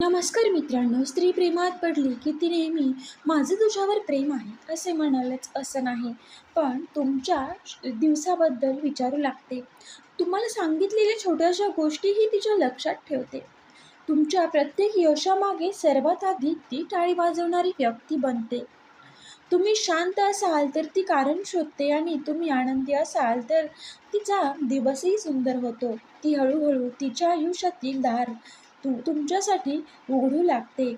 नमस्कार मित्रांनो, स्त्री प्रेमात पडली की ती नेहमी माझं तुझ्यावर प्रेम आहे असे म्हणालच असं नाही, पण तुमच्या दिवसाबद्दल विचारू लागते. तुम्हाला सांगितलेल्या छोट्याशा गोष्टीही तिच्या लक्षात ठेवते. तुमच्या प्रत्येक यशामागे सर्वात आधी ती टाळी वाजवणारी व्यक्ती बनते. तुम्ही शांत असाल तर ती कारण शोधते आणि तुम्ही आनंदी असाल तर तिचा दिवसही सुंदर होतो. ती हळूहळू तिच्या आयुष्यातील दार तुमच्यासाठी उघडू लागते.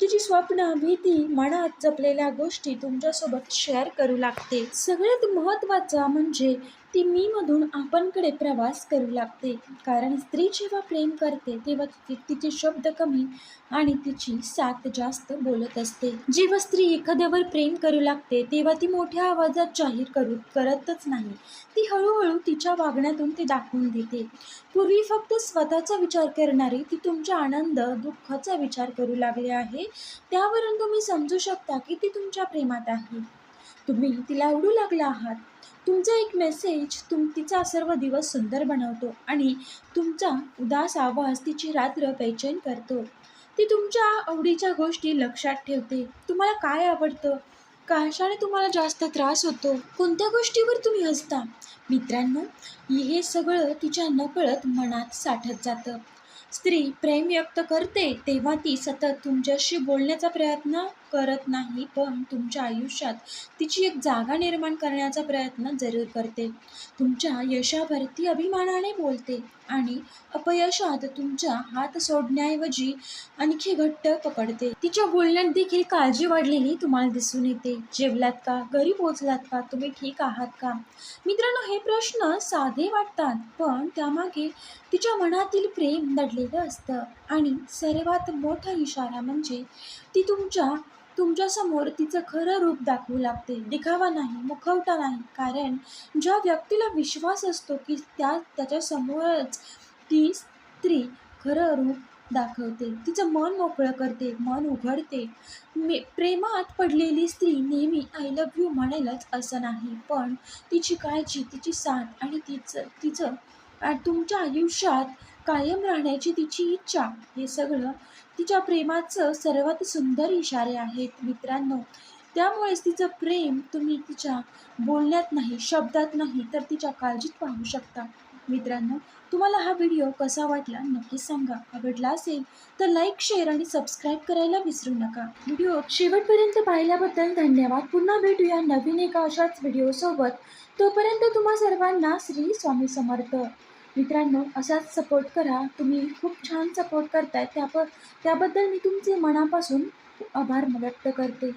तिची स्वप्न, भीती, मनात जपलेल्या गोष्टी तुमच्यासोबत शेअर करू लागते. सगळ्यात महत्त्वाचं म्हणजे ती मीमधून आपणकडे प्रवास करू लागते. कारण स्त्री जेव्हा प्रेम करते तेव्हा तिचे शब्द कमी आणि तिची साथ जास्त बोलत असते. जेव्हा स्त्री एखाद्यावर प्रेम करू लागते तेव्हा ती मोठ्या आवाजात जाहीर करतच नाही. ती हळूहळू तिच्या वागण्यातून ते दाखवून देते. पूर्वी फक्त स्वतःचा विचार करणारी ती तुमच्या आनंद, दुःखाचा विचार करू लागली आहे. त्यावरून तुम्ही समजू शकता की ती तुमच्या प्रेमात आहे. तुम्ही तिला आवडू लागला आहात. तुमचा एक मेसेज तिचा सर्व दिवस सुंदर बनवतो आणि तुमचा उदास आवाज तिची रात्र बेचैन करतो. ती तुमच्या आवडीच्या गोष्टी लक्षात ठेवते. तुम्हाला काय आवडतं? कशाने तुम्हाला जास्त त्रास होतो? कोणत्या गोष्टीवर तुम्ही हसता? मित्रांनो, हे सगळं तिच्या नकळत मनात साठत जातं. स्त्री प्रेम व्यक्त करते तेव्हा ती सतत तुमच्याशी बोलण्याचा प्रयत्न करत नाही, पण तुमच्या आयुष्यात तिची एक जागा निर्माण करण्याचा प्रयत्न जरूर करते. तुमच्या यशावर ती अभिमानाने बोलते आणि अपयशात तुमचा हात सोडण्याऐवजी आणखी घट्ट पकडते. तिच्या बोलण्यात देखील काळजी वाढलेली तुम्हाला दिसून येते. जेवलात का? घरी पोहोचलात का? तुम्ही ठीक आहात का? मित्रांनो, हे प्रश्न साधे वाटतात, पण त्यामागे तिच्या मनातील प्रेम दडलेलं असतं. आणि सर्वात मोठा इशारा म्हणजे ती तुमच्यासमोर तिचं खरं रूप दाखवू लागते. दिखावा नाही, मुखवटा नाही. कारण ज्या व्यक्तीला विश्वास असतो की त्याच्यासमोरच ती स्त्री खरं रूप दाखवते, तिचं मन मोकळं करते, मन उघडते. प्रेमात पडलेली स्त्री नेहमी आय लव्ह यू म्हणेलच असं नाही, पण तिची काळजी, तिची साथ आणि तिचं तुमच्या आयुष्यात कायम राहण्याची तिची इच्छा, हे सगळं तिच्या प्रेमाचं सर्वात सुंदर इशारे आहेत मित्रांनो. त्यामुळेच तिचं प्रेम तुम्ही तिच्या बोलण्यात नाही, शब्दात नाही, तर तिच्या काळजीत पाहू शकता. मित्रांनो, तुम्हाला हा व्हिडिओ कसा वाटला नक्की सांगा. आवडला असेल तर लाईक, शेअर आणि सबस्क्राईब करायला विसरू नका. व्हिडिओ शेवटपर्यंत पाहिल्याबद्दल धन्यवाद. पुन्हा भेटूया नवीन एका अशाच व्हिडिओसोबत. तोपर्यंत तुम्हा सर्वांना श्री स्वामी समर्थ. मित्रांनो, असाच सपोर्ट करा. तुम्ही खूप छान सपोर्ट करताय, त्याबद्दल मी तुमचे मनापासून आभार व्यक्त करते.